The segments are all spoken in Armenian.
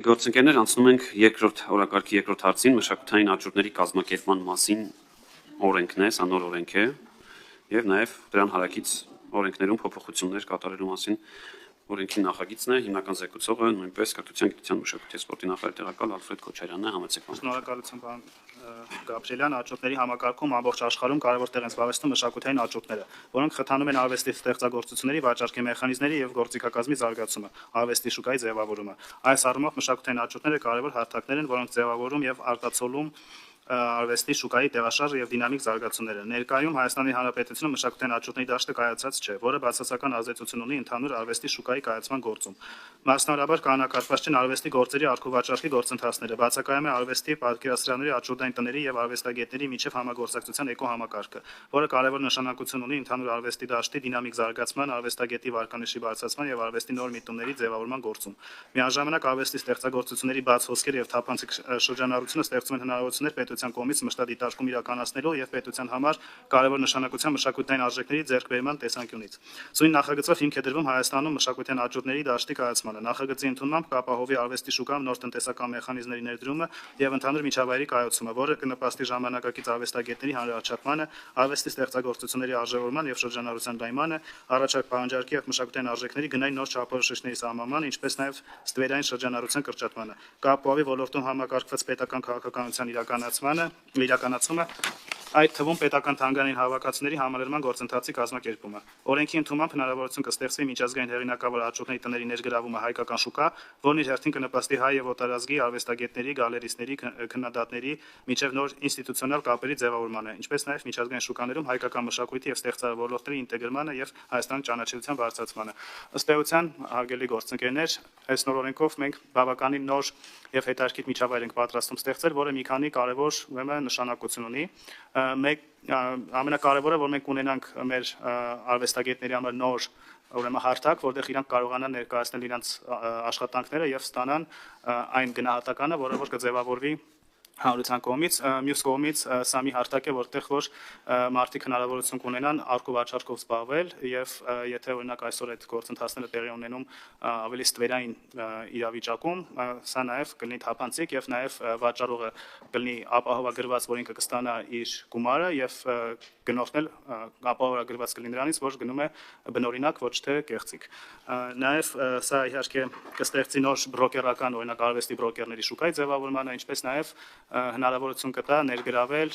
Գործընկերներ, անցնում ենք երկրորդ օրակարգի երկրորդ հարցին, մշակութային աճուրդների կազմակերպման մասին օրենքն է, սա նոր օրենք է, եւ նաեւ դրան հարակից օրենքներում փոփոխություններ կատարելու մասին օրենքի նախագիծն է, հիմնական զեկուցողը նույնպես կրթության, գիտության, մշակույթի եւ սպորտի նախարար տեղակալ Ալֆրեդ Քոչարյանն է, համեցեք։ Շնորհակալություն պարոն Գաբրիելյան, աճուրդների համակարգում ամբողջ աշխարհում կարևոր տեղ են զբաղեցնում մշակութային աճուրդները, որոնք խթանում են արվեստի ստեղծագործությունների, վաճառքի մեխանիզմների եւ գործիքակազմի զարգացումը, արվեստի շուկայի ձևավորումը։ Այս առումով մշակութային աճուրդները կարևոր հարթակներ են, որոնք ձևավորում եւ արտացոլում արվեստի շուկայի տեղաշարժ եւ դինամիկ զարգացումները։ Ներկայում Հայաստանի Հանրապետությունը մշակութային աճուրդների դաշտը կայացած չէ, որը բացասական ազդեցություն ունի ընդհանուր արվեստի շուկայի կայացման գործում։ Մասնավորաբար կանոնակարգված չեն արվեստի գործերի արգուվաճառքի գործընթացները, բացակայում է արվեստի պատկերասրահների, աճուրդային տների եւ արվեստագետների միջև համագործակցության էկոհամակարգը, որը կարևոր նշանակություն ունի ընդհանուր արվեստի դաշտի դինամիկ զարգացման, արվեստագետի վարկանիշի բարձրացման եւ արվեստի նոր միտումների ձևավորման գործում։ Միաժամանակ արվեստի ստեղծագործությունների բաց հոսքեր եւ թափանցիկ շրջանառությունը ստեղծում են հնարավորություններ պետության կողմից մշտադիտարկում իրականացնելու եւ պետության համար կարևոր նշանակության մշակութային արժեքների ձեռքբերման տեսանկյունից։ Սույն նախագծով հիմք է դրվում Հայաստանում մշակութային աճուրդների դաշտի կայացմանը։ Նախագծի ընդունմամբ կապահովի արվեստի շուկայում նոր տնտեսական մեխանիզմների ներդրումը եւ ընդհանուր միջավայրի կայացումը, որը կնպաստի ժամանակակից արվեստագետների հանրաչափմանը, արվեստի ստեղծագործությունների արժեվորման եւ շրջանառության լայնմանը, առաջարկ պահանջարկի եւ մշակութային արժեքների գնային նոր չափորոշիչների սահմանմանը, ինչպես նաեւ ստվերային շրջանառության կրճատմանը։ Կապահովի ոլորտում համակարգված պետական քաղաքականության իրականացումը, այդ թվում պետական թանգարանային հավաքածուների համալրման գործընթացի կազմակերպումը։ Օրենքի ընդունմամբ հնարավորություն կստեղծվի միջազգային հեղինակավոր աճուրդների տների ներգրավումը հայկական շուկա, որն իր հերթին կնպաստի հայ եւ օտարազգի արվեստագետների, գալերիստների, քննադատների միջև նոր ինստիտուցիոնալ կապերի ձևավորմանը, ինչպես նաեւ միջազգային շուկաներում հայկական մշակույթի եւ ստեղծարար ոլորտների ինտեգրմանը եւ Հայաստանի ճանաչելիության բարձրացմանը։ Ըստ էության, հարգելի գործընկերներ, այս նոր օրենքով մենք բավականին նոր եւ հետաքրքիր միջավայր ենք պատրաստում ստեղծել, որը մի քանի կարևոր ուրեմն նշանակություն ունի։ Մեկ ամենակարևորը, որ մենք ունենանք մեր արվեստագետների համար նոր ուրեմն հարթակ, որտեղ իրանք կարողանան ներկայացնել իրենց աշխատանքները եւ ստանան այն գնահատականը, որը որ կձևավորվի հանրության կողմից, մյուս կողմից սա մի հարթակ է, որտեղ որ մարդիկ հնարավորություն կունենան արգուվաճառքով զբաղվել եւ եթե օրինակ այսօր այդ գործընթացները տեղի ունենում ավելի ստվերային իրավիճակում, սա նաեւ կլինի թափանցիկ եւ նաեւ վաճառողը կլինի ապահովագրված, որ ինքը կստանա իր գումարը եւ գնորդն էլ ապահովագրված կլինի նրանից, որ գնում է բնօրինակ, ոչ թե կեղծիք։ Նաեւ սա իհարկե կստեղծի նոր բրոկերական օրինակ արվեստի բրոկերների շուկայի ձևավորմանը, ինչպես նաեւ հնարավորություն կտա ներգրավել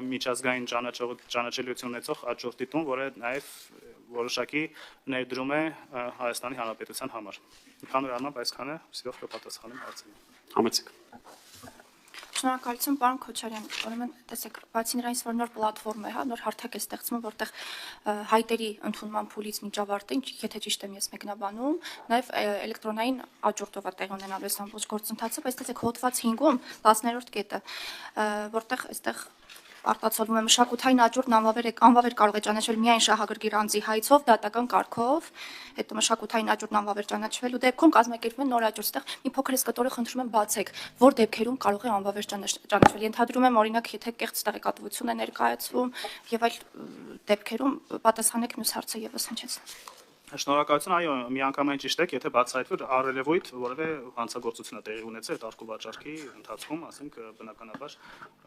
միջազգային ճանաչելիություն ունեցող աճուրդի տուն, որը նաև որոշակի ներդրում է Հայաստանի Հանրապետության համար։ Ընդհանուր առմամբ այսքանը, սիրով կպատասխանեմ հարցերին։ Համեցեք։ Շնորհակալություն պարոն Քոչարյան, ուրեմն տեսեք, բացի նրանից, որ նոր պլատֆորմ է, նոր հարթակ է ստեղծվում, որտեղ հայտերի ընդունման փուլից միջավարտը, եթե ճիշտ եմ ես մեկնաբանում, նաև էլեկտրոնային աճուրդով է տեղի ունենալու այս ամբողջ գործընթացը, բայց տեսեք հոդված 5-ում 10-րդ կետը, որտեղ այստեղ արտացոլվում է մշակութային աճուրդն անվավեր կարող է ճանաչվել միայն շահագրգիռ անձի հայցով, դատական կարգով, հետո մշակութային աճուրդն անվավեր ճանաչվելու դեպքում կազմակերպվում է նոր աճուրդ, այստեղ մի փոքր սկտորը խնդրում եմ բացեք, որ դեպքերում կարող է անվավեր ճանաչվել։ Ենթադրում եմ օրինակ, եթե կեղծ տեղեկատվություն է ներկայացվում եւ այլ դեպքերում պատասխանեք մյուս հարցը եւս հնչեց։ Շնորհակալություն, այո, միանգամայն ճիշտ եք, եթե բացահայտվի առելևույթ որևէ հանցագործություն է տեղի ունեցել այդ արգուվաճառքի ընթացքում, ասենք բնականաբար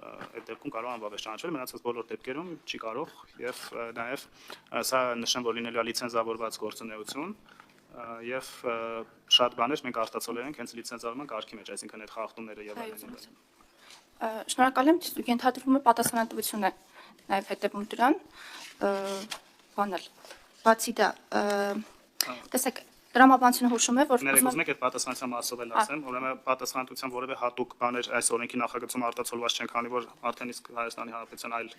այդ դեպքում կարող անվավեր ճանաչվել, մնացած բոլոր դեպքերում չի կարող եւ նաեւ սա նշեմ, որ լինելու է լիցենզավորված գործունեություն եւ շատ բաներ մենք արտացոլել ենք հենց լիցենզավորման կարգի մեջ, այսինքն այդ խախտումները եւ այլն։ Շնորհակալ եմ, ենթադրվում է պատասխանատվություն է նաեւ հետեւում դրան, բանել Բացի դա, տեսեք, տրամաբանությունը հուշում է, որ ուզում եք այդ պատասխանատվության մասով էլ ասեմ, ուրեմն պատասխանատվության որևէ հատուկ բաներ այս օրենքի նախագծում արտացոլված չեն, քանի որ արդեն իսկ Հայաստանի Հանրապետության այլ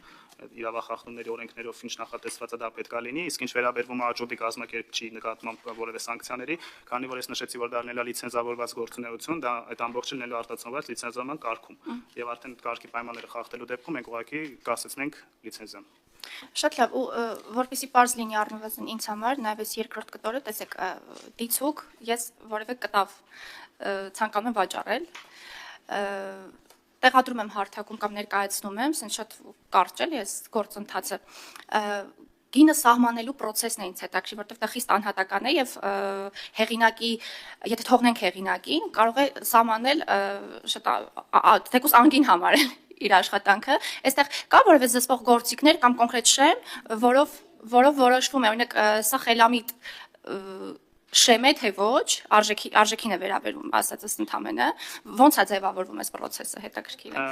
իրավախախտումների օրենքներով ինչ նախատեսված է դա պետք է լինի, իսկ ինչ վերաբերվում է աճուրդի կազմակերպչի նկատմամբ որևէ սանկցիաների, քանի որ ես նշեցի, որ դա լինել է լիցենզավորված գործունեություն, դա այդ ամբողջը լինելու արտացոլված լիցենզավորման կարգում, եւ արդեն կարգի պայմանները խախտելու դեպքում մենք ուղղակի կասեցնենք լիցենզիան։ Շատ լավ, ու որպեսզի պարզ լինի առնվազն ինձ համար, նաև այս երկրորդ կտորը, տեսեք, դիցուկ ես որևէ կտավ ցանկանում եմ վաճառել, տեղադրում եմ հարթակում կամ ներկայացնում եմ, ասեն շատ կարճ էլ ես գործընթացը, գինը սահմանելու process-ն է ինձ հետաքրքիր, որտեղ դա խիստ անհատական է եւ հեղինակի, եթե թողնենք հեղինակին, կարող է սահմանել թեկուզ անգին համարել իր աշխատանքը, այստեղ կա որևէ զսպող գործիքներ կամ կոնկրետ շեմ, որով որոշվում է, օրինակ, սա խելամիտ շեմ է, թե ոչ, արժեքին է վերաբերում, ասածս ընդամենը, ոնց է ձևավորվում այս process-ը, հետաքրքիր է։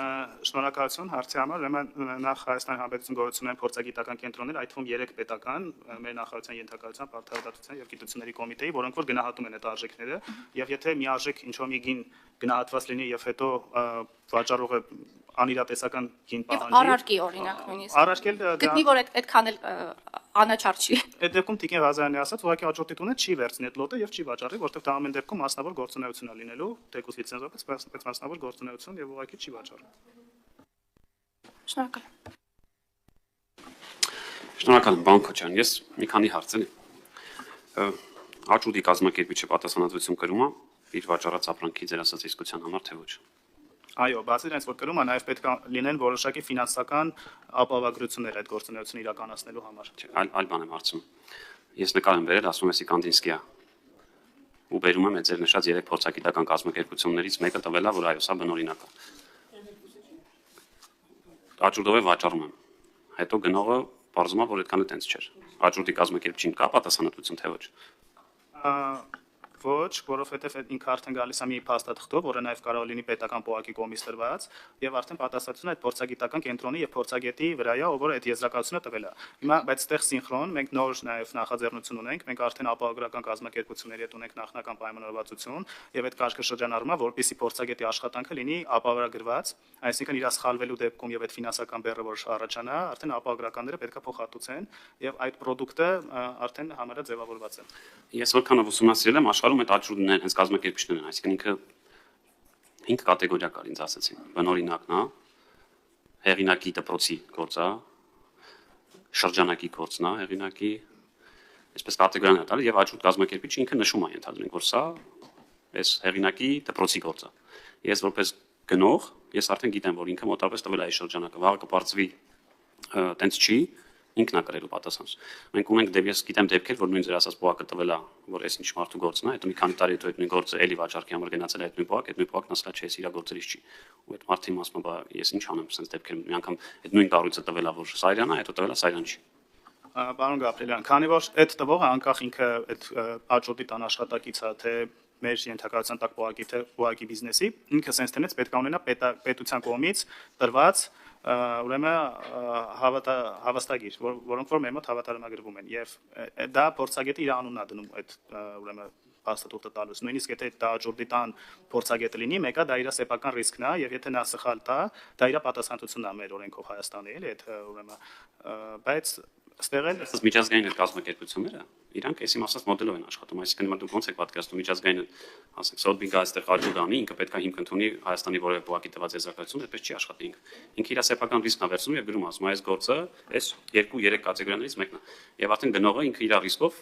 Շնորհակալություն հարցի համար, ուրեմն նախ Հայաստանի Հանրապետություն գոյություն ունեն փորձագիտական կենտրոններ, այդ թվում 3 պետական, մեր նախարարության ենթակայությամբ Արդարադատության եւ Գիտությունների կոմիտեի, որոնք որ գնահատում են այդ արժեքները, եւ եթե մի արժեք ինչ-որ մի գին գնահատված լինի եւ հետո վաճառողը անիրատեսական գին պահանջի։ Առարկի օրինակ նույնիսկ։ Առարկել գտնի որ այդքան էլ անաչառ չի։ Այդ դեպքում Տիկին Ղազարյանի ասած, ուղղակի հաջորդի տունը չի վերցնի այդ լոտը եւ չի վաճառի, որտեղ դա ամեն դեպքում մասնավոր գործունեություն է լինելու, թեկուզ լիցենզով, բայց մասնավոր գործունեություն եւ ուղղակի չի վաճառի։ Շնորհակալ։ Շնորհակալ եմ, պարոն Քոչարյան, ես մի քանի հարց եմ։ Աճուդի կազմակերպիչը պատասխանատվություն կրում է իր վաճառած ապրանքի ձեր ասած իսկության համար, թե ոչ։ Այո, բացի դրանից որ կրում է, նաև պետք է լինեն որոշակի ֆինանսական ապահովագրություններ այդ գործունեությունը իրականացնելու համար։ Այլ բան եմ հարցում։ Ես նկար եմ բերել, ասում եմ Սիկանդինսկիա։ Ու բերում եմ այդ ձեր նշած 3 փորձագիտական կազմակերպություններից մեկը տվել է, որ այո, սա բնօրինակ է։ Աճուրդով է վաճառում եմ։ Հետո գնողը բարձում է, որ այդքան է տենց չէր։ Աճուրդի կազմակերպչին կա պատասխանատվություն, թե ոչ։ Ոչ, որովհետև ինքը արդեն գալիս է մի փաստաթղթով, որը նաև կարող լինի պետական պոակի կողմից տրված, եւ արդեն պատասխանատվությունը այդ փորձագիտական կենտրոնի եւ փորձագետի վրա է, ով որ այդ եզրակացությունը տվել է։ Հիմա բայց այդտեղ սինխրոն մենք նոր նաև նախաձեռնություն ունենք, մենք արդեն ապահովագրական կազմակերպությունների հետ ունենք նախնական պայմանավորվածություն եւ այդ կարգը շրջանառվում է, որպեսզի փորձագետի աշխատանքը լինի ապահովագրված, այսինքն իր սխալվելու դեպքում եւ այդ ֆինանսական բեռը որ առաջանա, արդեն ապահովագրականները պետք է փոխհատուցեն եւ այդ product-ը արդեն համարը ձևավորված է։ Ես որքանով ուսումնասիրել եմ, աշխարհում այդ աճուրդն են, հենց կազմակերպիչներն են, այսինքն ինքը 5 կատեգորիա կար ինձ ասեցին։ Բնօրինակն է, հեղինակի դպրոցի գործը, շրջանակի գործն է, հեղինակի, այսպես կատեգորիան է տալի եւ աճուրդ կազմակերպիչը ինքը նշում է ընդհանրեն, որ սա այս հեղինակի դպրոցի գործը։ Ես որպես գնող, ես արդեն գիտեմ, որ ինքը մոտավորապես տվել է այս շրջանակը, վաղը կբարձվի տենց չի ինքն է կրելու պատասխանս։ Մենք ունենք ես գիտեմ դեպքեր, որ նույն ձեր ասած պոակը տվել է, որ այս ինչ մարդու գործն է, հետո մի քանի տարի հետո այդ նույն գործը էլի վաճառքի համար գնացել է այդ նույն պոակ, այդ նույն պոակն ասලා չէ, իր գործերից չի։ Ու այդ մարդին ասում բա ես ինչ անեմ sense դեպքեր, մի անգամ այդ նույն կառույցը տվել է, որ Սարյանն է, հետո տվել է Սարյան չի։ Պարոն Գաբրելյան, քանի որ այդ տվողը անկախ ինքը այդ աճուրդի տան աշխատակից է, թե մեր ենթակայության տակ պոակի թե պոակի բիզնեսի, ինքը sense տնից պետք է ունենա պետության կողմից տրված ուրեմն հավաստագիր, որոնք որ մեր մոտ հավատարմագրվում են եւ դա փորձագետը իր անունն է դնում այդ ուրեմն փաստաթուղթը տալուց նույնիսկ եթե դա աջորդի տան փորձագետը լինի մեկը դա իր սեփական ռիսկն է եւ եթե նա սխալ տա դա իր պատասխանատվությունն է մեր օրենքով Հայաստանի էլի այդ ուրեմն բայց ստեղ էլ Այս միջազգային այդ կազմակերպությունները իրանք էսի մասած մոդելով են աշխատում, այսինքն դուք ոնց եք պատկերացնում միջազգային ասենք Սոդբինգը այստեղ աջուդանի ինքը պետք է հիմք ընդունի Հայաստանի որևէ պոակի տված եզրակացություն, այդպես չի աշխատի ինքը իր սեփական ռիսկն է վերցնում եւ գրում ասում այս գործը այս 2-3 կատեգորիաներից մեկն է եւ արդեն գնողը ինքը իր ռիսկով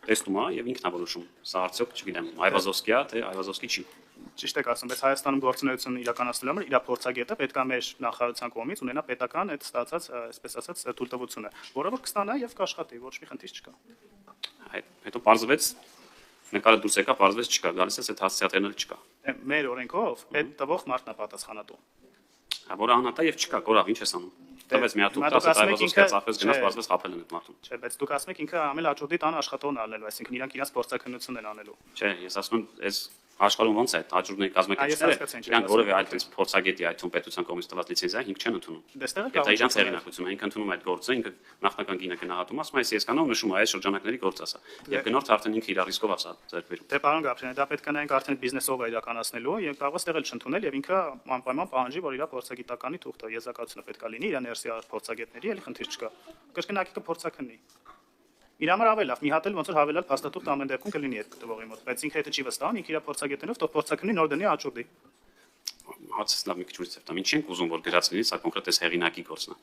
տեսնում է եւ ինքն է որոշում սա արդյոք չգիտեմ Այվազովսկի է թե Այվազովսկի չի ճիշտ եք ասում, բայց Հայաստանում գործունեություն իրականացնելու համար իր փորձագետը պետք է մեր նախարարության կողմից ունենա պետական այդ ստացած, այսպես ասած, թույլտվությունը, որը որ կստանա եւ կաշխատի, ոչ մի խնդիր չկա։ Հետո պարզվեց նկարը դուրս եկա, պարզվեց չկա, գալիս է այդ հասցեատերն էլ չկա։ Մեր օրենքով այդ տվող մարդն է պատասխանատու։ Որը անհատա եւ չկա, կորավ, ինչ ես անում։ Տվեց մի հատ ու տասը Այվազովսկիա ծախվեց գնաց, պարզվեց խափել են այդ մարդուն։ Չէ, բայց դուք ասում եք ինքը ամել աճորդի տան աշխատողն ալնելու, այսինքն իրանք իրաց փորձակնությունն են անելու։ Չէ, ես ասում եմ, այս աշխարհում ոնց է աճուրդների կազմակերպությունները, իրանք որևէ այլ փորձագետի այդ պետության կողմից տված լիցենզիա ինք չեն ընդունում։ Դա իրանք հեղինակությունն է, ինք ընդունում այդ գործը, ինքը նախնական գինը գնահատում, ասում է, ես կանոն նշում այս շրջանակների գործը ասա։ Եվ գնորդը արդեն ինքը իր ռիսկով ասա ձեռք բերում։ Դե պարոն Գաբրելյան, դա պետք է նայենք արդեն բիզնեսով իրականացնելու, եւ կարող է ստեղ էլ չընդունել եւ ինքը անպայման պահանջի, որ իր փորձագիտականի թուղթը եզրակացությունը պետք է լինի իր ներսի փորձագետների, էլի խնդիր չկա։ Կրկնակի կփորձակնի։ Իր համար ավելի լավ, մի հատ էլ ոնց որ հավելալ փաստաթուղթ ամեն դեպքում կլինի այդ տվողի մոտ, բայց ինքը եթե չի վստահում, ինքը իր փորձագետներով թող փորձակնի նոր դնի աճուրդի։ Հացս լավ մի քիչ ուշ ծեփտամ։ Ինչ ենք ուզում որ գրած լինի, սա կոնկրետ էս հեղինակի գործն է։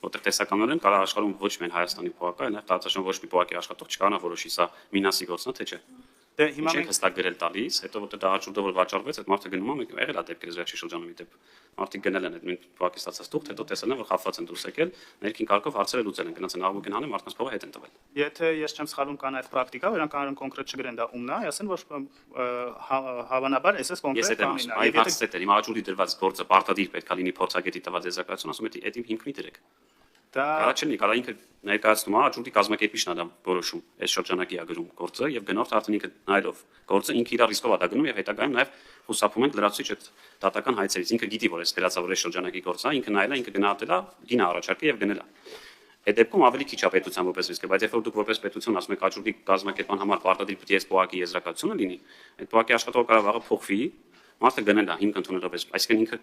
Որտեղ տեսականորեն կարող աշխարհում ոչ միայն Հայաստանի պոակը, այլև տարածաշրջան ոչ մի պոակի աշխատող չկարողանա որոշի սա Մինասի գործն է, թե չէ։ Դե հիմա Չենք մենք հստակ գրել տալիս, հետո որտեղ դա աճուրդը որ վաճառվեց, այդ մարդը գնում է, եղել է դեպքեր վերջի շրջանում մի դեպք։ Մարդիկ գնել են այդ նույն բակի ստացած թուղթ, հետո տեսել են որ խախված են դուրս եկել, ներքին կարգով հարցերը լուծել են, գնաց են աղմուկ են անում, մարդկանց փողը հետ են տվել։ եթե ես չեմ սխալվում կան այդ պրակտիկա, որ անկան կոնկրետ չգրեն դա ումն է, ասեն որ հավանաբար SS Ես կոնկրետ այդ եմ ասում, այ հարցը դա հիմա աճուրդի դրված գործը պարտադիր պետք է լինի փորձագետի տված եզրակացություն, ասում է, դա հիմք մի դրեք։ դա Կարա չլինի, կարա ինքը ներկայացնում է, աճուրդի կազմակերպիչն է դա որոշում, այս շրջանակի է գրում գործը եւ գնորդը արդեն ինքը նայելով գործը ինքը իր ռիսկով է դա գնում եւ հետագայում նաեւ խուսափում են լրացուցիչ այդ դատական հայցերից։ Ինքը գիտի, որ այս գրածավոր այս շրջանակի գործը է, ինքը նայել է, ինքը գնահատել է, գինը առաջարկել եւ գնել է։ Այդ դեպքում ավելի քիչ է պետության որպես ռիսկ, բայց երբ որ դուք որպես պետություն ասում եք աճուրդի կազմակերպման համար պարտադիր պետք է այս բողոքի եզրակացությունը լինի, այդ բողոքի աշխատող կարող է փոխվի, մարդը գնել է հիմք ընդունելով, այսինքն ինքը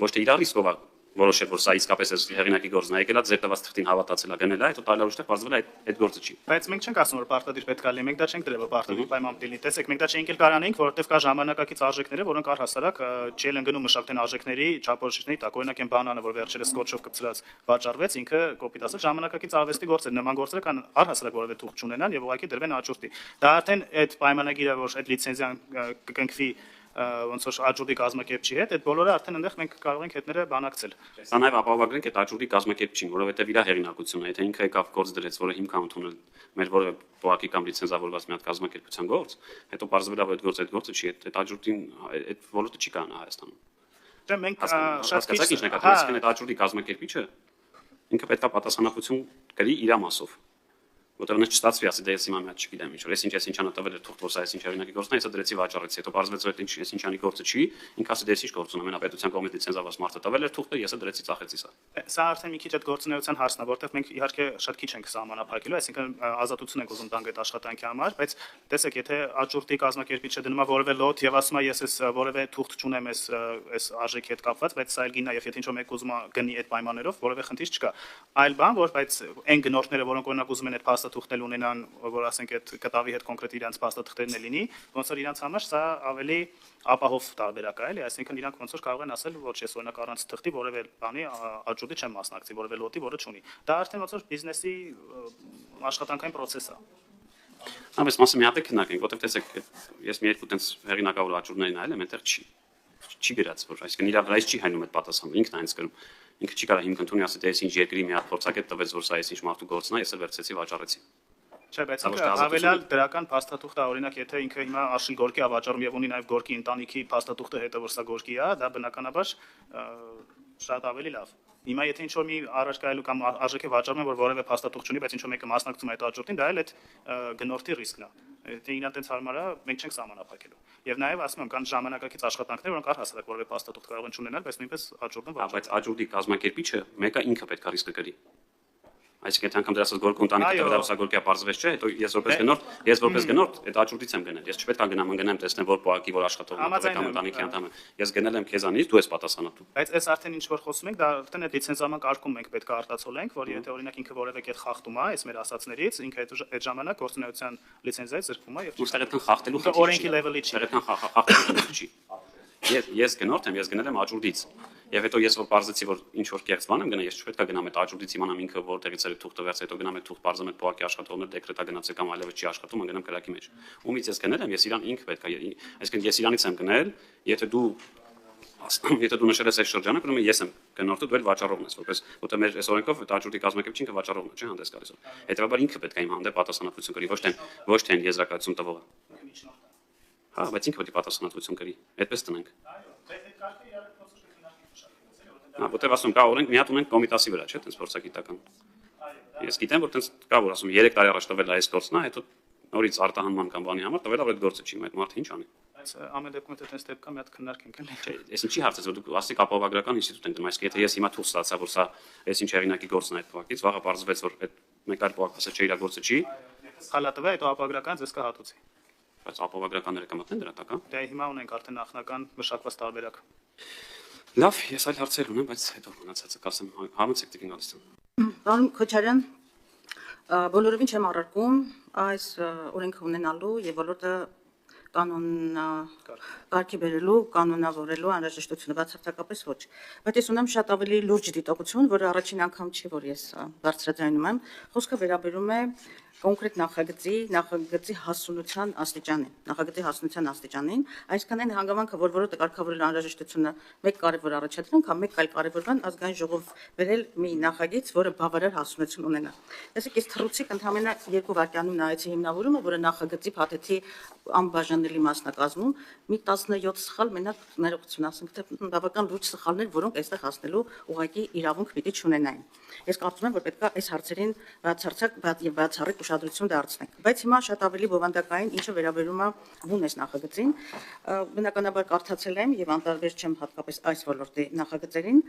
ոչ թե իր ռիսկով է որոշել, որ սա իսկապես է հեղինակի գործն է, եկել է ձեր տված թղթին հավատացել է, գնել է, հետո տալու ուշտեղ բարձվել է այդ գործը չի։ բայց մենք չենք ասում որ պարտադիր պետք է լինի, մենք դա չենք դրել որ պարտադիր պայման պետք է լինի։ Տեսեք, մենք դա չենք էլ կարանենք, որովհետև կա ժամանակակից արժեքները, որոնք առհասարակ չեն ընկնում մշակութային արժեքների չափորոշիչների տակ։ Օրինակ այն բանանը, որ վերջերս սկոտչով կպցրած վաճառվեց, ինքը կոպիտ ասած ժամանակակից արվեստի գործ է, նման գործերը կան առհասարակ որևէ թուղթ չունենան եւ ուղղակի դրվեն աճուրդի։ Դա արդեն այդ պայմանագիրը, որ այդ լիցենզիան կկնքվի ոնց որ աճուրդի կազմակերպչի հետ, այդ բոլորը արդեն այնտեղ մենք կարող ենք հետները բանակցել։ Սա նաև ապահովագրենք այդ աճուրդի կազմակերպչին, որովհետև իր հեղինակությունն է, եթե ինքը եկավ գործ դրեց, որը հիմք է ընդունել մեր որևէ բողոքի կամ լիցենզավորված մի հատ կազմակերպության գործ, հետո բարձրվել է որ այդ գործը չի, այդ աճուրդին այդ ոլորտը չի կանա Հայաստանում։ Դե մենք շատ Հասկացաք ինչ նկատի, այսինքն այդ աճուրդի կազմակերպիչը ինքը պետք է պատասխանատվություն կրի իր մասով։ Որտեղ նա չստացվի, ասի դե ես հիմա մի հատ չգիտեմ ինչ որ, ես ինչան տվել էր թուղթ, որ սա ես ինչ հեղինակի գործն է, հեսա դրեցի վաճառեցի, հետո բարձվեց որ այդ ինչ ինչանի գործը չի, ինքը ասի դե ես ինչ գործ ունեմ, մենապետության կողմից լիցենզավորված մարդը տվել էր թուղթը, ես դրեցի ծախեցի սա։ Սա արդեն մի քիչ այդ գործունեության հարցն է, որտեղ մենք իհարկե շատ քիչ ենք սահմանափակելու, այսինքն ազատություն ենք ուզում տանք այդ աշխատանքի համար, բայց տեսեք, եթե աճուրդի կազմակերպիչը դնում է որևէ լոտ եւ ասում է ես ես որևէ թուղթ չունեմ այս արժեքի հետ կապված, բայց սա էլ գինա եւ եթե ինչ-որ մեկ ուզում է գնի այդ պայմաններով, որևէ խնդիր չկա։ Այլ բան, որ բայց այն գնորդները, որոնք օրինակ ուզում են այդ փաստաթուղթն ունենան, որ ասենք այդ կտավի հետ կոնկրետ իրանց փաստաթղթերն է լինի, ոնց որ իրանց համար սա ավելի ապահով տարբերակ է, էլի, այսինքն իրանք ոնց որ կարող են ասել, որ ես օրինակ առանց թղթի որևէ բանի աճուրդի չեմ մասնակցի, որևէ լոտի, որը չունի։ Դա արդեն ոնց որ բիզնեսի աշխատանքային process է։ Ամենից մասը մի հատ է քննարկենք, որտեղ տեսեք, ես մի երկու տենց հեղինակավոր աճուրդներին այլ եմ, այնտեղ չի գրած, որ այսինքն իր վրայից չի հայնում այդ պատասխանը, ինքն է այնց գրում։ Ինքը չի կարող հիմք ընդունի ասել, թե ես ինչ երկրի մի հատ փորձագետ տվեց, որ սա ես ինչ մարդու գործն է, ես էլ վերցեցի վաճառեցի։ Չէ, բայց հավելյալ դրական փաստաթուղթ է, օրինակ եթե ինքը հիմա Աշիլ Գորկի է վաճառում եւ ունի նաեւ Գորկի ընտանիքի փաստաթուղթը հետը որ սա Գորկի է, դա բնականաբար շատ ավելի լավ։ Հիմա եթե ինչ-որ մի առարկայելու կամ արժեքի վաճառում են, որ որևէ փաստաթուղթ չունի, բայց ինչ-որ մեկը մասնակցում է այդ աճուրդին, դա էլ այդ գնորդի ռիսկն է։ Եթե իրան տենց հարմար է, մենք չենք սահմանափակելու։ Եվ նաեւ ասում եմ, կան ժամանակակից աշխատանքներ, որոնք առհասարակ որևէ փաստաթուղթ կարող են չունենալ, բայց նույնպես աճուրդն վաճառում։ Բայց աճուրդի կազմակերպիչը մեկը ինքը պետք է ռիսկը կրի։ Այսինքն եթե անգամ դրասած Գորկու ընտանիքը տվել է Գորկիա բարձվեց չէ, հետո ես որպես գնորդ այդ աճուրդից եմ գնել։ Ես չպետք է գնամ ընկնեմ տեսնեմ որ բողոքի որ աշխատողն է կամ ընտանիքի անդամ է։ Ես գնել եմ քեզանից, դու ես պատասխանատու։ Բայց այս արդեն ինչ որ խոսում ենք, դա արդեն այդ լիցենզիաման կարգում մենք պետք է արտացոլենք, որ եթե օրինակ ինքը որևէ կետ խախտում է, այս մեր ասացներից, ինքը այդ ժամանակ գործունեության լիցենզիայից զրկվում է եւ Ուստեղ այդքան խախտելու խնդիր օրենքի level-ի չի։ Այդքան խախտելու չի։ Ես գնորդ եմ, ես գնել եմ աճուրդից։ Եվ հետո ես որ բարձեցի որ ինչ որ կեղծ բան եմ գնել, ես չպետք է գնամ այդ աճուրդից իմանամ ինքը որտեղից է թուղթը վերց, հետո գնամ այդ թուղթ բարձեմ այդ բողոքի աշխատողներ դեկրետա գնացել կամ այլևս չի աշխատում, գնամ կրակի մեջ։ Ումից ես գնել եմ, ես իրան ինքը պետք է, այսինքն ես իրանից եմ գնել, եթե դու նշել ես այս շրջանը, գնում ես եմ գնորդը, դու էլ վաճառողն ես, որպես որտեղ մեր այս օրենքով այդ աճուրդի կազմակերպիչը ինքը վաճառողն է, չէ՞, հանդես գալիս։ Հետևաբար ինքը պետք է իմ հանդեպ պատասխանատվություն կրի, ոչ թե եզրակացություն տվողը։ Հա, բայց ինքը պետք է պատասխանատվություն կրի։ Այդպես տնենք։ Հա, որտեղ ասում կա օրենք մի հատ ունենք կոմիտասի վրա, չէ՞, տենց փորձագիտական։ Ես գիտեմ, որ տենց կա, որ ասում 3 տարի առաջ տվել է այս գործն է, հետո նորից արտահանման կամ բանի համար տվել է այդ գործը չի, այդ մարդը ինչ անի։ Բայց ամեն դեպքում եթե տենց դեպք կա, մի հատ քննարկենք էլի։ Չէ, ես ինչի հարց ես, որ դուք ասեք ապահովագրական ինստիտուտ եք դնում, այսինքն եթե ես հիմա թուղթ ստացա, որ սա այս ինչ հեղինակի գործն է այդ բողոքից, վաղը բարձվեց, որ այդ մեկ այլ բողոք ասել չէ, իր գործը չի։ Սխալատվե, այդ ապահովագրական ձեզ կհատուցի։ Բայց ապահովագրականները կմտնեն դրա տակ, հա։ Դե հիմա ունենք արդեն նախնական մշակված տարբերակ։ Լավ, ես այլ հարցեր ունեմ, բայց հետո մնացածը կասեմ, համեցեք տիկին Ալիստան։ Պարոն Քոչարյան, բոլորովին չեմ առարկում այս օրենքը ունենալու եւ ոլորտը կանոն կարգի բերելու, կանոնավորելու անհրաժեշտությունը բացարձակապես ոչ։ Բայց ես ունեմ շատ ավելի լուրջ դիտողություն, որը առաջին անգամ չի, որ ես բարձրաձայնում եմ։ Խոսքը վերաբերում է կոնկրետ նախագծի հասունության աստիճանին, այսքան այն հանգամանքը, որ որոտը կարգավորելու անհրաժեշտությունը մեկ կարևոր առաջադրում, կամ մեկ այլ կարևոր բան ազգային ժողով վերել մի նախագիծ, որը բավարար հասունություն ունենա։ Տեսեք, ես թռուցիկ ընդամենը 2 վայրկյանում նայեցի հիմնավորումը, որը նախագծի փաթեթի անբաժանելի մասն է կազմում, մի 17 սխալ մենակ ներողություն ասենք, թե բավական լուրջ սխալներ, որոնք այստեղ հասնելու ուղղակի իրավունք պիտի չունենային։ Ես կարծում եմ, որ պետք է այս հարցերին բացառիկ ուշադրություն դարձնենք։ Բայց հիմա շատ ավելի բովանդակային, ինչը վերաբերում է բուն այս նախագծին, բնականաբար կարդացել եմ եւ անտարբեր չեմ հատկապես այս ոլորտի նախագծերին,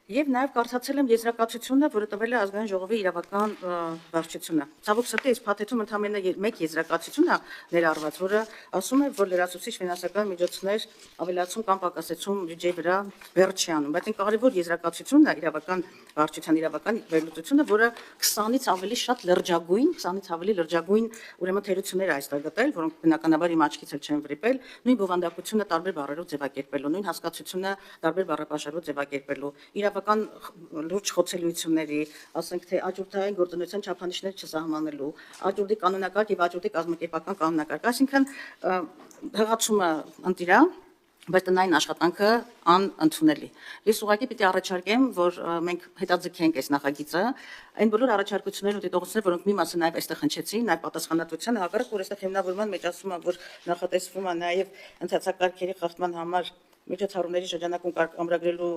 եւ նաեւ կարդացել եմ եզրակացությունը, որը տվել է ազգային ժողովի իրավական վարչությունը։ Ցավոք սրտի, այս փաթեթում ընդամենը մեկ եզրակացություն է ներառված, որը ասում է, որ լրացուցիչ ֆինանսական միջոցներ ավելացում կամ պակասեցում բյուջեի վրա վերջ չի անում, բայց այն կարևոր եզրակացությունն է իրավական վարչության իրավական վերլուծությունը, որը 20-ից ավելի լրջագույն ուրեմն թերություններ այստեղ գտել, որոնք բնականաբար իմ աչքից էլ չեն վրիպել, նույն բովանդակությունը տարբեր բառերով ձևակերպելու, նույն հասկացությունը տարբեր բառապաշարով ձևակերպելու, իրավական լուրջ խոցելիությունների, ասենք թե աջորդային գործունեության չափանիշներ չսահմանելու, աջորդի կանոնակարգ եւ աջորդի կազմակերպական կանոնակարգ, այսինքն հղացումը ընտիրա, բայց տնային աշխատանքը անընդունելի։ Ես ուղղակի պիտի առաջարկեմ, որ մենք հետաձգենք այս նախագիծը, այն բոլոր առաջարկություններն ու դիտողությունները, որոնք մի մասը նաև այստեղ հնչեցին, նաև պատասխանատվության հակառակ, որ այստեղ հիմնավորման մեջ ասում է, որ նախատեսվում է նաև ընթացակարգերի խախտման համար միջոցառումների շրջանակում ամրագրելու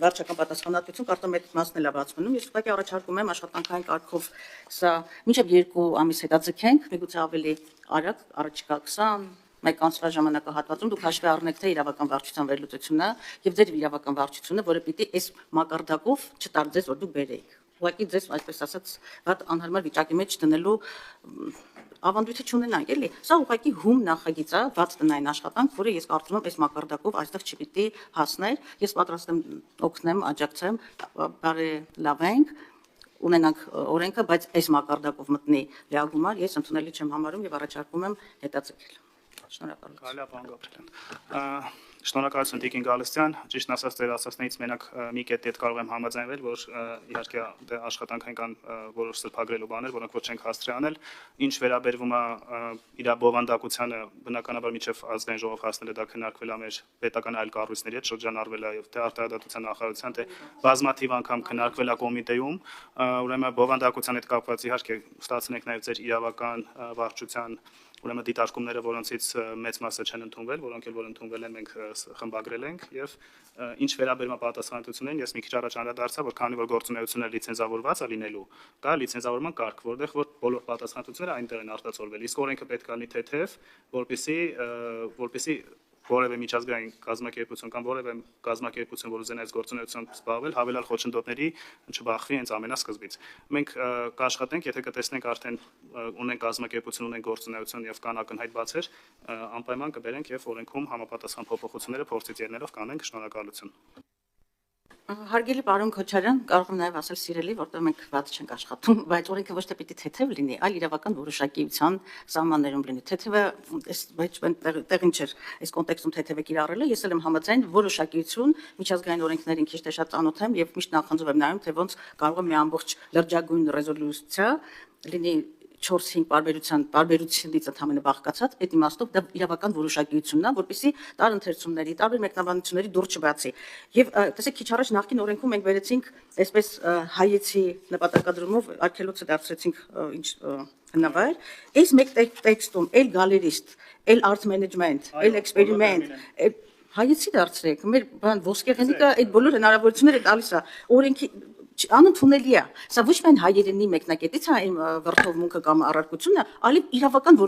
վարչական պատասխանատվություն, կարծում եմ այդ մասն էլ է բաց մնում։ Ես ուղղակի առաջարկում եմ աշխատանքային կարգով սա մինչև 2 ամիս հետաձգենք, միգուցե ավելի արագ, առաջիկա 21 ամսվա ժամանակահատվածում դուք հաշվի առնեք թե իրավական վարչության վերլուծությունը եւ ձեր իրավական վարչությունը, որը պիտի այս մակարդակով չտար ձեզ, որ դուք բերեիք։ Ուղղակի ձեզ, այսպես ասած, վատ անհարմար վիճակի մեջ դնելու ավանդույթը չունենանք, էլի։ Սա ուղղակի հում նախագիծ է, վատ տնային աշխատանք, որը ես կարծում եմ այս մակարդակով այստեղ չպիտի հասներ։ Ես պատրաստ եմ օգնեմ, աջակցեմ, բարելավենք, ունենանք օրենքը, բայց այս մակարդակով մտնի լիագումար, ես ընդունելի չեմ համարում եւ առաջարկում եմ հետաձգել։ Շնորհակալություն։ Կարելի է, պարոն Գաբրելյան։ Շնորհակալություն Տիկին Գալստյան, ճիշտ ասած դեր ասածներից մենակ մի կետի հետ կարող եմ համաձայնվել, որ իհարկե դե աշխատանքային կան որոշ սրբագրելու բաներ, որոնք ոչ չենք հասցրի անել, ինչ վերաբերվում է իր բովանդակությանը, բնականաբար միջև ազգային ժողով հասնելը դա քննարկվել է մեր պետական այլ կառույցների հետ, շրջանառվել է եւ թե արտահայտության նախարարության, թե բազմաթիվ անգամ քննարկվել է կոմիտեում, ուրեմն բովանդակության հետ կապված իհարկե ստացնենք նաեւ ձեր իրավական վարչության ուրեմն դիտարկումները, որոնցից մեծ մասը չեն ընդունվել, որոնք էլ որ ընդունվել են, մենք խմբագրել ենք եւ ինչ վերաբերում է պատասխանատվություններին, ես մի քիչ առաջ անդրադարձա, որ քանի որ գործունեությունը լիցենզավորված է լինելու, կա լիցենզավորման կարգ, որտեղ որ բոլոր պատասխանատվությունները այնտեղ են արտացոլվել։ Իսկ օրենքը պետք է լինի թեթև, որպեսզի որևէ միջազգային կազմակերպություն կամ որևէ կազմակերպություն, որ ուզենա այս գործունեությամբ զբաղվել, հավելյալ խոչընդոտների չբախվի հենց ամենասկզբից։ Մենք կաշխատենք, եթե կտեսնենք արդեն ունենք կազմակերպություն, ունենք գործունեություն եւ կան ակնհայտ բացեր, անպայման կբերենք եւ օրենքում համապատասխան փոփոխությունները փորձից ելնելով կանենք։ Շնորհակալություն։ Հարգելի պարոն Քոչարյան, կարող եմ նաև ասել սիրելի, որտեղ մենք վատ չենք աշխատում, բայց օրենքը ոչ թե պիտի թեթև լինի, այլ իրավական որոշակիության սահմաններում լինի։ Թեթևը, բայց տեղին չէր այս կոնտեքստում թեթևը կիրառելը, ես էլ եմ համաձայն որոշակիություն, միջազգային օրենքներին քիչ թե շատ ծանոթ եմ եւ միշտ նախանձով եմ նայում, թե ոնց կարող է մի ամբողջ լրջագույն ռեզոլյուցիա լինի 4-5 տարբերությունից ընդհանրապես բաղկացած, այդ իմաստով դա իրավական որոշակիությունն է, որպեսզի տար ընթերցումների, տարբեր մեկնաբանությունների դուր չբացի։ Եվ տեսեք, քիչ առաջ նախկին օրենքում մենք վերեցինք այսպես հայեցի նպատակադրումով արգելոցը դարձրեցինք ինչ հնավայր, այս մեկ տեքստում էլ գալերիստ, էլ art management, էլ experiment, հայեցի դարձրեք, մեր բան ոսկեղենիկը այդ բոլոր հնարավորությունները տալիս է օրենքի անընդունելի է։ Սա ոչ միայն հայերենի մեկնակետից է իմ վրթովմունքը կամ առարկությունը, այլև իրավական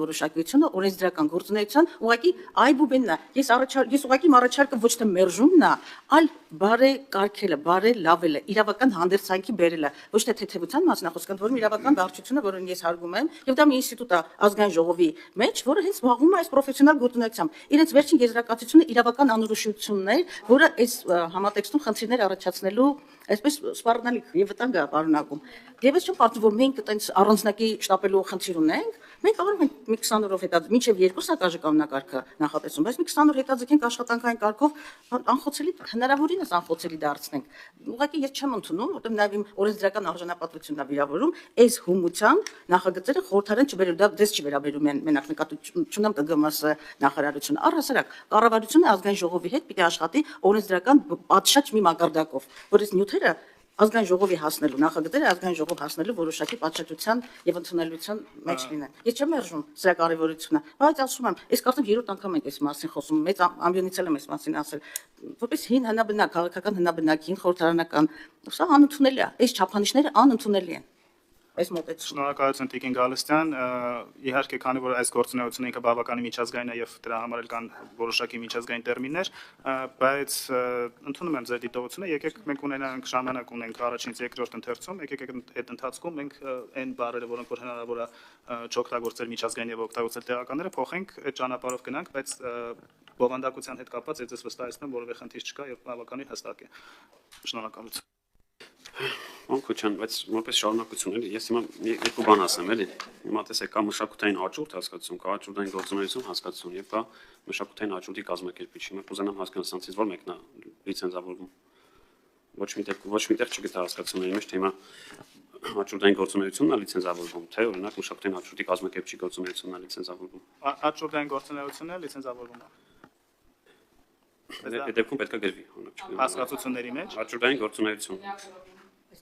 որոշակիությունը օրենսդրական գործունեության ուղղակի այբուբենն է։ Ես ուղղակի առաջարկը ոչ թե մերժումն է, այլ բարեկարգելը, բարելավելը, իրավական հանդերձանքի բերելը, ոչ թե թեթևության մասն է խոսքը, որում իրավական վարչությունը, որին ես հարգում եմ, եւ դա մի ինստիտուտ է ազգային ժողովի մեջ, որը հենց զբաղվում է այս պրոֆեսիոնալ գործունեությամբ։ Իրենց վերջին եզրակացությունը իրավական անորոշությունն է, որը այս համատեքստում խնդիրներ առաջացնելու այսպես սպառնալիք եւ վտանգ է պարունակում։ Եվ ես չեմ կարծում, որ մենք այտենց առանձնակի շտապելու խնդիր ունենք, մենք կարող ենք մի 20 օրով հետաձգել, մինչեւ 2 սակաժը կանոնակարգը նախատեսում, բայց մի 20 օր հետաձգենք աշխատանքային կարգով անխոցելի, հնարավորինս անխոցելի դարձնենք։ Ուղղակի ես չեմ ընդունում, որտեղ նաեւ իմ օրենսդրական արժանապատվությունն է վիրավորում, այս հումության նախագծերը խորհրդարան չբերել, դա դες չի վերաբերում են մենակ նկատի չունեմ ԿԳՄՍ նախարարությունը, առհասարակ կառավարությունը ազգային ժողովի հետ պիտի աշխատի օրենսդրական պատշաճ մի մակարդակով, որ այս նյութերը ազգային ժողովի հասնելու նախագծերը ազգային ժողով հասնելու որոշակի պատշաճության եւ ընդունելության մեջ լինեն։ Ես չեմ մերժում սրա կարեւորությունը, բայց ասում եմ, այս կարծեմ երրորդ անգամ ենք այս մասին խոսում, մեծ ամբիոնից եմ այս մասին ասել, որպես հին հնաբնակ, քաղաքական հնաբնակին, խորհրդարանական, սա անընդունելի է, այս չափանիշները անընդունելի են։ Այս մոտեցումը։ Շնորհակալություն Տիկին Գալստյան, իհարկե քանի որ այս գործունեությունը ինքը բավականին միջազգային է եւ դրա համար էլ կան որոշակի միջազգային տերմիններ, բայց ընդունում եմ ձեր դիտողությունը, եկեք մենք ունենանք ժամանակ ունենք առաջինից երկրորդ ընթերցում, եկեք այդ ընթացքում մենք այն բառերը, որոնք որ հնարավոր է չօգտագործել միջազգային եւ օգտագործել տեղականները, փոխենք այդ ճանապարհով գնանք, բայց բովանդակության հետ կապված ես վստահեցնում, որովե խնդիր չկա եւ բավականին հստակ է։ Շնորհակալություն։ Ոնքոչան, բայց որպես շարունակություն էլի, ես հիմա երկու բան ասեմ էլի։ Հիմա տեսեք, կա մշակութային աճուրդ հասկացություն, կա աճուրդային գործունեություն հասկացություն եւ կա մշակութային աճուրդի կազմակերպիչ։ Հիմա կուզենամ հասկանալ սրանցից որ մեկն է լիցենզավորվում։ Ոչ միտեղ չգտա հասկացությունների մեջ, թե հիմա աճուրդային գործունեությունն է լիցենզավորվում, թե օրինակ մշակութային աճուրդի կազմակերպիչի գործունեությունն է լիցենզավորվում։ Աճուրդային գործունեությունն է լիցենզավորվում է։ Այդ դեպքում պետք է գրվի, օրինակ։ Հասկացությունների մեջ Աճուրդային գործունեություն։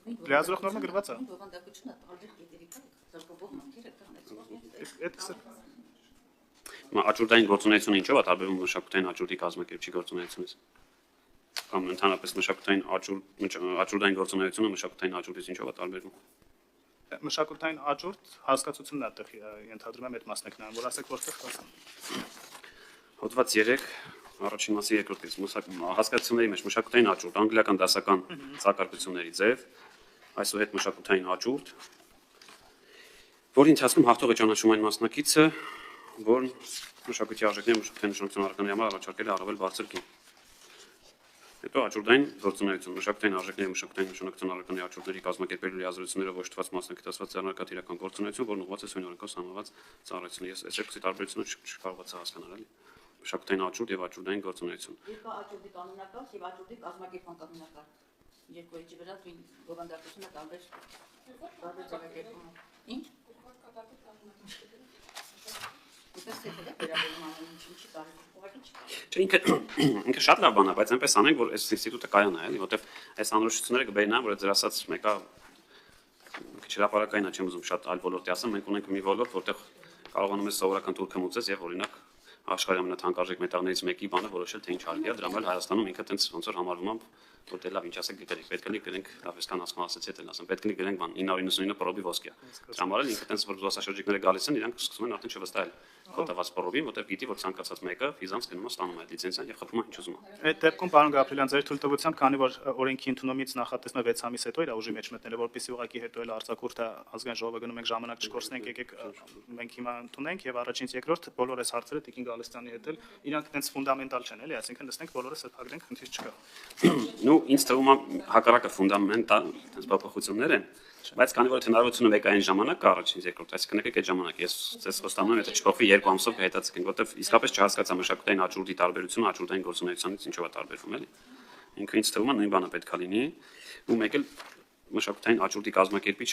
լիազորող նորմը գրված է։ Բովանդակությունը տարբեր կետերի զարգացող մտքեր Մա աճուրդային գործունեությունը ինչով է տարբերվում մշակութային աճուրդի կազմակերպչի գործունեությունից։ Կամ ընդհանրապես մշակութային աճուրդային գործունեությունը մշակութային աճուրդից ինչով է տարբերվում։ Մշակութային աճուրդ հասկացությունն է այդտեղ ենթադրում եմ այդ մասնակցնան, որ ասեք որտեղ կասեմ։ Հոդված 3 առաջին մասի երկրորդ կես հասկացությունների մեջ մշակութային աճուրդ, անգլիական դասական ծակարկությունների ձև, այսուհետ մշակութային աճուրդ, որի ընթացքում հաղթող է ճանաչում այն մասնակիցը, որն մշակույթի արժեքների մշակութային նշանակության առաքների համար առաջարկել է առավել բարձր գին։ Հետո աճուրդային գործունեություն, մշակութային արժեքների մշակութային նշանակության առաքների աճուրդների կազմակերպելու լիազորություններով օժտված մասնակցված ձեռնարկատիրական գործունեություն, որն ուղղված է սույն օրենքով սահմանված ծառայությունը։ Ես այս երկուսի տարբերությունը չկարողացա հասկանալ, էլի։ Մշակութային աճուրդ եւ աճուրդային գործունեություն։ Երկու աճուրդի կանոնակարգ եւ աճուրդի կազմակերպման կանոնակարգ։ Երկու էջի վրա դին բովանդակությունը տարբեր ձևակերպում։ Ինչ։ Ինքը շատ լավ բան է, բայց այնպես անենք, որ այս ինստիտուտը կայան է, էլի, որտեվ այս անորոշությունները կբերնան, որ դեր ասած մեկը քիչ հրապարակային է, չեմ ուզում շատ այլ ոլորտի ասեմ, մենք ունենք մի ոլորտ, որտեղ կարողանում ես սովորական թուրքը մուծես եւ օրինակ աշխարհի ամենաթանկարժեք մետաղներից մեկի բանը որոշել թե ինչ հարկի է, դրա համար Հայաստանում ինքը տենց ոնց որ համարվում է, որ դե լավ ինչ ասեք գիտեք, պետք է գրենք լավ էսքան ասում ասեցի էլ ասեմ, պետք է գրենք բան 999 պրոբի ոսկե։ Դրա համար էլ ինքը տենց որ զբոսաշրջիկները գալիս են, իրանք սկսում են արդեն չվստահել կոտված պրոբին, որտեղ գիտի որ ցանկացած մեկը ֆիզանց գնում է ստանում այդ լիցենզիան եւ խփում է ինչ ուզում է։ Այդ դեպքում պարոն Գաբրելյան, ձեր թույլտվությամբ, քանի որ օրենքի ընդունումից նախատեսվում է 6 ամիս հետո իր ուժի մեջ մտնելը, որպեսզի ուղղակի հետո էլ արձակուրդը ազգային ժողովը գնում ենք ժամանակ չկորցնենք, եկեք մենք հիմա ընդունենք եւ առաջինից երկրորդ բոլոր այս հարցերը Տիկին Գալստյանի հետ էլ իրանք այդպես ֆունդամենտալ չեն, էլի, այսինքն լսենք բոլորը սրբագրենք, խնդիր չկա։ Ну, ինձ թվում է հակառակը ֆունդամենտալ այդպես փոփոխություններ են, բայց քանի որ հնարավորությունը վեկային ժամանակ կա առաջին երկրորդ, այսինքն եկեք այդ ժամանակ ես ցես խոստանում եմ, եթե չփոխվի 2 ամսով կհետացնենք, որտեվ իսկապես չհասկացա մշակութային աճուրդի տարբերությունը աճուրդային գործունեությունից ինչով է տարբերվում, էլի։ Ինքը ինձ թվում է նույն բանը պետքա լինի, ու մեկ էլ մշակութային աճուրդի կազմակերպիչ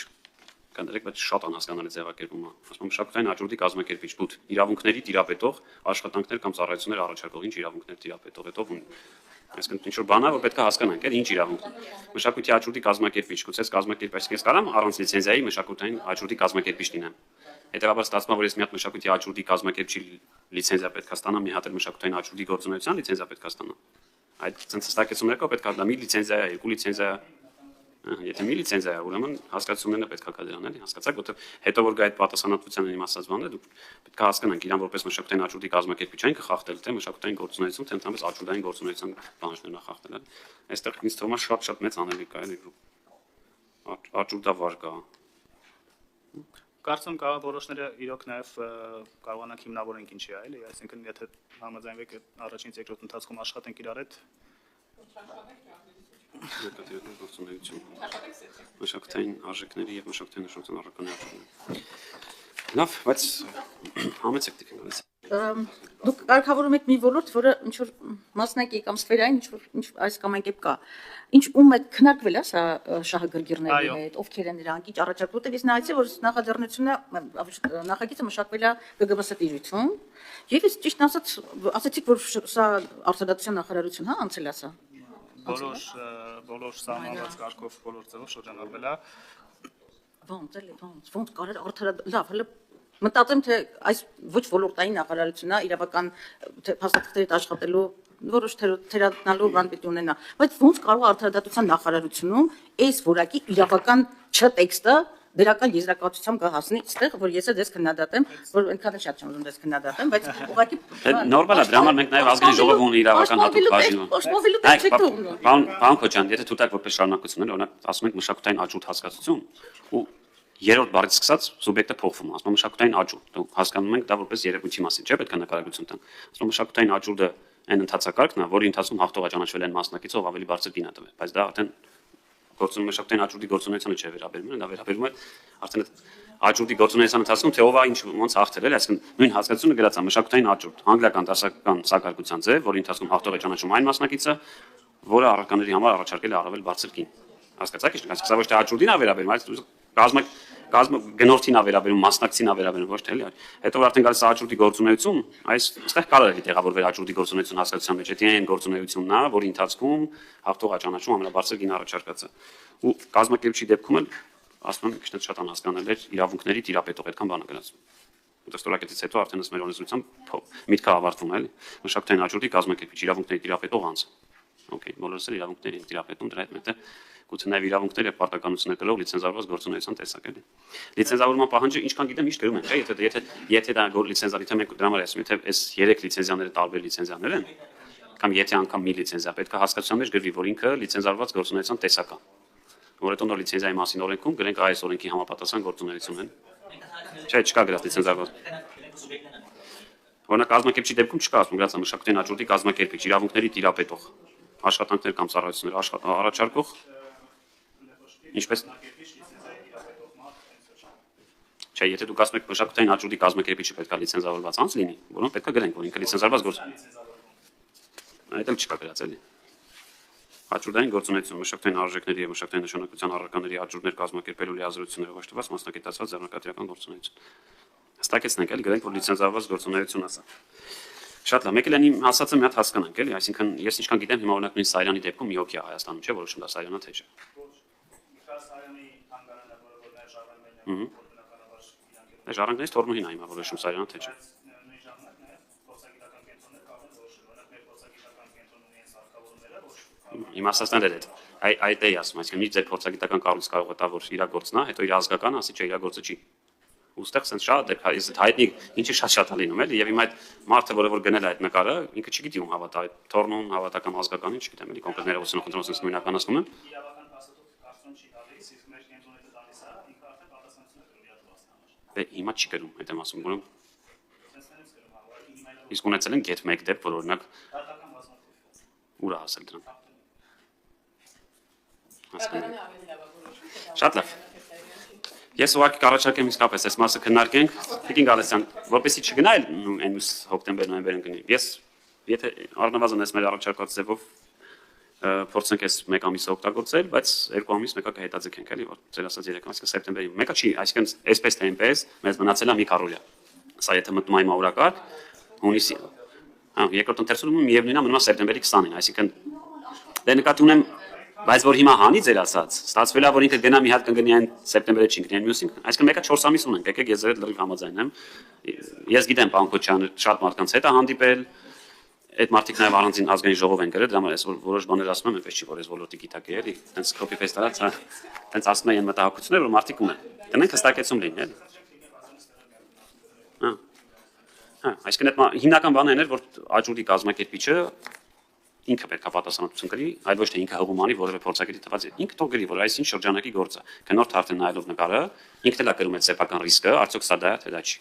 կներեք, բայց շատ անհասկանալի ձևակերպում է։ Ասում եմ մշակութային աճուրդի կազմակերպիչ, բութ իրավունքների տիրապետող աշխատանքներ կամ ծառայություններ առաջարկող, ինչ իրավունքներ տիրապետող, հետո այսինքն ինչ որ բան է, որ պետք է հասկանանք, էլ ինչ իրավունք։ Մշակույթի աճուրդի կազմակերպիչ, գուցե կազմակերպիչ, ես կարամ առանց լիցենզիայի մշակութային աճուրդի կազմակերպիչ լինեմ։ Հետևաբար ստացվում է, որ ես մի հատ մշակույթի աճուրդի կազմակերպչի լիցենզիա պետք է ստանամ, մի հատ էլ մշակութային աճուրդի գործունեության լիցենզիա պետք է ստանամ։ Այդ ցենց հստակեցումներով պետք է դա մի լիցենզիա է, երկու լիցենզիա է։ Եթե մի լիցենզիա է, ուրեմն հասկացությունները պետք է կա դրան, էլի, հասկացաք, որտեղ հետո որ գա այդ պատասխանատվության իմ ասած բանը, դուք պետք է հասկանանք իրան որպես մշակութային աճուրդի կազմակերպիչ այն կխախտել, թե մշակութային գործունեություն, թե ընդհանրապես աճուրդային գործունեության բանջարներն է խախտել, էլի։ Այստեղ ինձ թվում է շատ մեծ անելիք կա, էլի, աճուրդավար կա։ Կարծում կա որոշները իրոք նաև կարողանանք հիմնավորենք ինչի է, էլի, այսինքն եթե համաձայնվեք առաջինից երկրորդ ընթացքում աշխատենք իրար հետ Երկաթյակի գործունեություն, մշակութային արժեքների և մշակութային նշանության առարկան արժեքները։ Լավ, բայց համեցեք դիք ենք Դուք կարգավորում եք մի ոլորտ, որը ինչ որ մասնակի կամ սֆերային ինչ այս կամ այն կերպ կա։ Ինչ ում է քննարկվել է սա շահագրգիռների հետ, ովքեր են նրանք, ինչ առաջարկում, որտեղ ես նայեցի, որ նախաձեռնությունը նախագիծը մշակվել է ԿԳԲՍ տիրույթում, եւ ես ճիշտ ասացիք, որ սա արտադրության նախարարություն, հա, անցել է սա։ Բոլոր սահմանված կարգով բոլոր ձևով շրջանառվել է։ Ոնց կարել արդարադատել, լավ, հələ մտածեմ թե այս ոչ ոլորտային նախարարությունն է իրավական փաստաթղթերի աշխատելու որոշ թերացնելու բան պիտի ունենա, բայց ոնց կարող է արդարադատության նախարարությունում այս որակի իրավական չտեքստը դրական եզրակացությամբ կհասնի այստեղ, որ ես դες քննադատեմ, որ այնքան շատ չեմ ուզում դες քննադատեմ, բայց ուղղակի նորմալ է, դրա համար մենք նաև ազգային ժողովը ունի իրավական հատուկ բաժին։ Պարոն Քոչյան, եթե թույլտեք որպես շարունակություն, օրինակ ասում ենք մշակութային աճուրդ հասկացություն ու երրորդ բառից սկսած սուբյեկտը փոխվում է, ասում մշակութային աճուրդ, դու հասկանում ենք դա որպես երևույթի մասին, չէ՞, պետք է նկարագրություն տան։ Ասում մշակութային աճուրդը այն ընթացակարգն է, որի ընթացքում հաղթողը ճանաչվել են մասնակիցը, ով ավելի բարձր գին է տվել, բայց դա արդեն մշակութային աճուրդի գործունեությանը չէ վերաբերվում, դա վերաբերվում է արդեն աճուրդի գործունեության ընթացքում թե ով է ինչ ոնց հաղթել է, այսինքն նույն հասկացությունը գրած է մշակութային աճուրդ, անգլիական դասական սակարկության ձև, որի ընթացքում հաղթողը ճանաչում այն մասնակիցը, որը առարկաների համար առաջարկել է առավել բարձր գին։ Հասկացաք, իսկ սա ոչ թե աճուրդին է վերաբերում, այլ գնորդին է վերաբերում, մասնակցին է վերաբերում, ոչ թե էլի։ Հետո որ արդեն գալիս է աճուրդի գործունեություն, այստեղ կարող է տեղավորվել աճուրդի գործունեություն հասկացության մեջ, դա այն գործունեությունն է, որի ընթացքում հաղթողը ճանաչում ամենաբարձր գին առաջարկածը։ Ու կազմակերպչի դեպքում էլ ասում եմ, քիչ շատ անհասկանալի էր իրավունքների տիրապետող այդքան բանը գրած։ Դստորակետից հետո արդեն ըստ մեր օրենսդրությամբ միտքը ավարտվում է, էլի։ Մշակութային աճուրդի կազմակերպիչ իրավունքների տիրապետող անձ։ Okay, բոլորս էլ իրավունքների տիրապետում դրա հետ մեկտեղ գուցե նաև իրավունքներ եւ պարտականություններ կրող լիցենզավորված գործունեության տեսակ էլի։ Լիցենզավորման պահանջը ինչքան գիտեմ միշտ գրում են, չէ՞, եթե դա լիցենզալի թե մենք դրա համար ասում, եթե այս 3 լիցենզիաները տարբեր լիցենզիաներ են, կամ եթե անգամ մի լիցենզիա պետք է հասկացության մեջ գրվի, որ ինքը լիցենզավորված գործունեության տեսակ է։ Որ հետո նոր լիցենզիայի մասին օրենքում գրենք այս օրենքի համապատասխան գործունեություն են։ Չէ, չկա գրած լիցենզավորված։ Օրինակ կազմակերպչի դեպքում չկա ասում գրած մշակութային աճուրդի կազմակերպիչ իրավունքների տիրապետող աշխատանքներ կամ ծառայություններ առաջարկող ինչպես չէ, եթե դուք ասում եք մշակութային աճուրդի կազմակերպիչը պետք է լիցենզավորված անձ լինի, որոնք պետք է գրենք, որ ինքը լիցենզավորված գործ։ Այդ էլ չկա գրած էլի։ Աճուրդային գործունեություն, մշակութային արժեքների եւ մշակութային նշանակության առարկաների աճուրդներ կազմակերպելու լիազորություններով աշտված մասնակցված ձեռնարկատիրական գործունեություն։ Հստակեցնենք էլի գրենք, որ լիցենզավորված գործունեություն է սա։ Շատ լավ, մեկ էլ այն ասածը մի հատ հասկանանք էլի, այսինքն ես ինչքան գիտեմ հիմա օրինակ նույն Սարյանի դեպքում մի հոգի է Հայաստանում, չէ՞, որոշում դա Սարյանը թե չէ։ Սարյանի թանգարանը, որը որ շարժանվել է, Ժառանգներից թորմուհին է հիմա որոշում Սարյանը թե չէ։ նույն ժամանակ նաև փորձագիտական կենտրոններ կարող են որոշել, օրինակ մեր փորձագիտական կենտրոնը ունի սարքավորումները, որ Իմ ասածն էլ այդ է ասում, այսինքն մի ձեր փորձագիտական կառույց կարող է տա, որ իր գործն է, հետո իր ազգական ասի չէ, իր գործը չի։ Ուստեղ sense շատ դեպք է, հայտնի ինչի շատ է լինում էլի, եւ հիմա այդ մարդը, որը որ գնել է այդ նկարը, ինքը չգիտի ում հավատա, այդ թորմուն հավատական ազգականին չգիտեմ, էլի կոնկրետ ներողություն խնդրում sense նույնականացնում եմ։ իրավական փաստաթուղթ կարծում չի տալիս, իսկ մեր կենտրոնը տալիս է, ինքը արդեն պատասխանատուն է գրում իրավասության։ Դե հիմա չի գրում, այդ եմ ասում, որում իսկ ունեցել են get 1 դեպք, որ օրինակ ուր է ասել դրան։ Շատ լավ։ Ես ուղղակի կառաջարկեմ իսկապես այս մասը քննարկենք, Տիկին Գալստյան, որպեսզի չգնա այլ այն մյուս հոկտեմբեր-նոյեմբերին գնի։ Ես եթե առնվազն այս մեր առաջարկած ձևով փորձենք այս 1 ամիսը օգտագործել, բայց 2 ամիս մեկը կհետաձգենք էլի, որ ձեր ասած 3 ամիսը սեպտեմբերի։ Մեկը չի, այսինքն այսպես թե այնպես մեզ մնացել է մի քառորյա։ Սա եթե մտնում է մայորակարգ, հունիսի։ Հա, երկրորդ ընթերցումը միևնույնն է մնում է սեպտեմբերի 20-ին, այսինքն դե նկատի ունեմ բայց որ հիմա հանի ձեր ասած, ստացվել է որ ինքը գնա մի հատ կգնի այն սեպտեմբերը չի գնի այն մյուսին, այսինքն մեկը 4 ամիս ունենք, եկեք ես ձեր հետ լրիվ համաձայն եմ։ Ես գիտեմ պարոն Քոչյանը շատ մարդկանց հետ է հանդիպել, այդ մարդիկ նաև առանձին ազգային ժողով են գրել, դրա համար ես որոշ բաներ ասում եմ, այնպես չի որ ես ոլորտի գիտակ է էլի, տենց copy paste արած, հա, տենց ասում են մտահոգություններ, որ մարդիկ ունեն։ Տնենք հստակեցում լինի, էլի։ Հա, այսինքն այդ հիմնական բանը այն էր, որ աճուրդի կազմակերպիչը ինքը պետք է պատասխանատվություն կրի, այլ ոչ թե ինքը հղում անի որևէ փորձագետի տված։ Ինքը թող գրի, որ այսինչ շրջանակի գործ է։ Գնորդ արդեն նայելով նկարը, ինքն էլ է կրում այդ սեփական ռիսկը, արդյոք սա դա է, թե դա չի։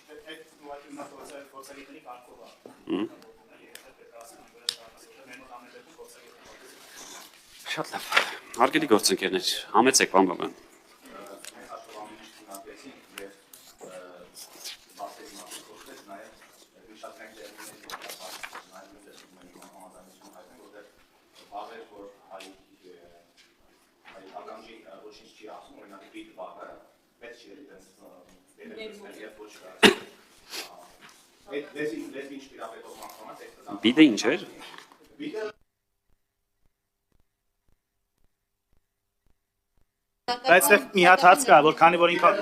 Շատ լավ։ Հարգելի գործընկերներ, համեցեք բան բան։ Բիդը ինչ էր։ Բայց այստեղ մի հատ հարց կա, որ քանի որ ինքը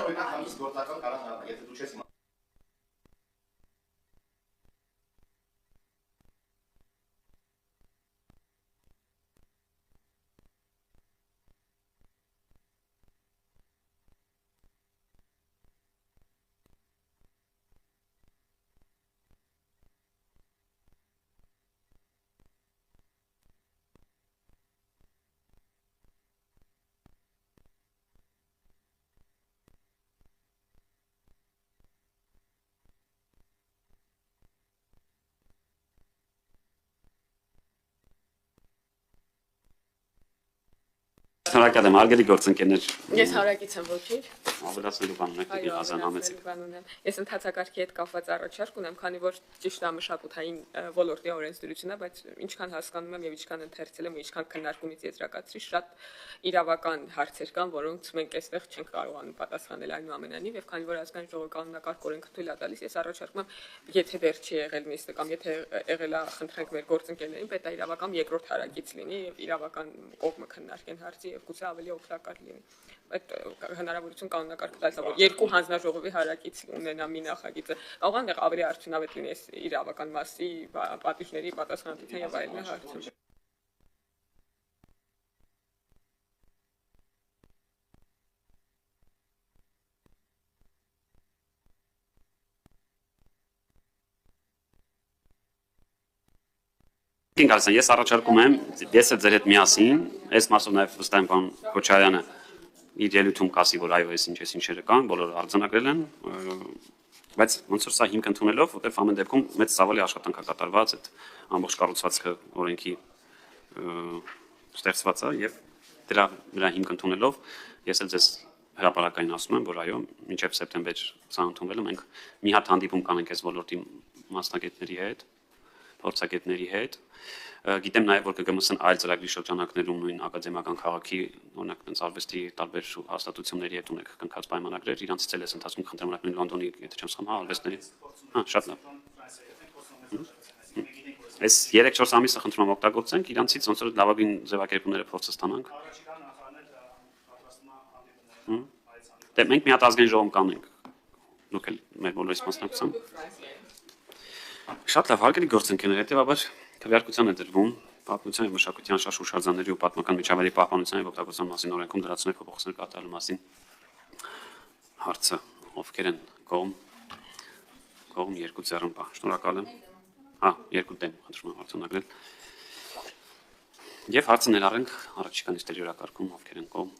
Շնորհակալ եմ, հարգելի գործընկերներ։ Ես հարակից եմ ոչինչ։ Ավելացնելու բան ունեք, դեպի ազան համեցեք։ Ես ընդհանրակարգի հետ կապված առաջարկ ունեմ, քանի որ ճիշտ է մշակութային ոլորտի օրենսդրությունն է, բայց ինչքան հասկանում եմ եւ ինչքան ընթերցել եմ ու ինչքան քննարկումից եզրակացրի, շատ իրավական հարցեր կան, որոնց մենք այստեղ չենք կարողանում պատասխանել այնուամենայնիվ, եւ քանի որ ազգային ժողովը կանոնակարգ օրենքը թույլ է տալիս, ես առաջարկում եմ, եթե դեռ չի եղել նիստը կամ եթե եղել է, խնդրենք մեր գործընկերներին, պետաիրավական երկրորդ հարակից լինի եւ իրավական կողմը քննարկեն հարցի եւ գուցե ավելի օգտակար լինի։ Այդ հնարավորություն կանոնակարգ տալիս, որ երկու հանձնաժողովի հարակից ունենա մի նախագիծը, կարող է ավելի արդյունավետ լինի իրավական մասի պատիժների պատասխանատվության եւ այլն հարցում։ Կինգալսան, ես առաջարկում եմ, ես էլ ձեր հետ միասին, այս մասով նաև վստահ եմ պարոն Քոչարյանը իր ելույթում կասի, որ այո, այս ինչերը կան, բոլորը արձանագրել են, բայց ոնց որ սա հիմք ընդունելով, որտեղ ամեն դեպքում մեծ ցավալի աշխատանք է կատարված, այդ ամբողջ կառուցվածքը օրենքի ստեղծված է եւ դրա հիմք ընդունելով ես էլ ձեզ հրապարակային ասում եմ, որ այո, մինչև սեպտեմբեր սա ընդունվելը մենք մի հատ հանդիպում կանենք այս ոլորտի մասնագետների հետ, փորձագետների հետ։ Գիտեմ նաև, որ ԿԳՄՍ-ն այլ ծրագրի շրջանակներում նույն ակադեմիական քաղաքի, օրինակ, այնց արվեստի տարբեր հաստատությունների հետ ունեք կնքած պայմանագրեր, իրանցից էլ ես ընթացքում խնդրեմ օրինակ նույն Լոնդոնի, եթե չեմ սխալվում, արվեստների։ Շատ լավ։ Այս 3-4 ամիսը խնդրում եմ օգտագործենք, իրանցից ոնց որ լավագույն ձևակերպումները փորձը ստանանք։ Դե մենք մի հատ ազգային ժողով կանենք։ Դուք էլ մեր բոլորիս մասնակցությամբ։ Շատ լավ, հարգելի գործընկերներ, հետևաբար քվեարկության է դրվում պատմության եւ մշակութային շարժ հուշարձանների ու պատմական միջավայրի պահպանության եւ օգտագործման մասին օրենքում դրացնող փոփոխություններ կատարելու մասին հարցը ովքեր են կողմ 2 ձեռնպահ։ Շնորհակալ եմ։ 2 դեմ, խնդրում եմ արձանագրել։ Եվ հարցը ներառենք առաջիկա նիստերի օրակարգում ովքեր են կողմ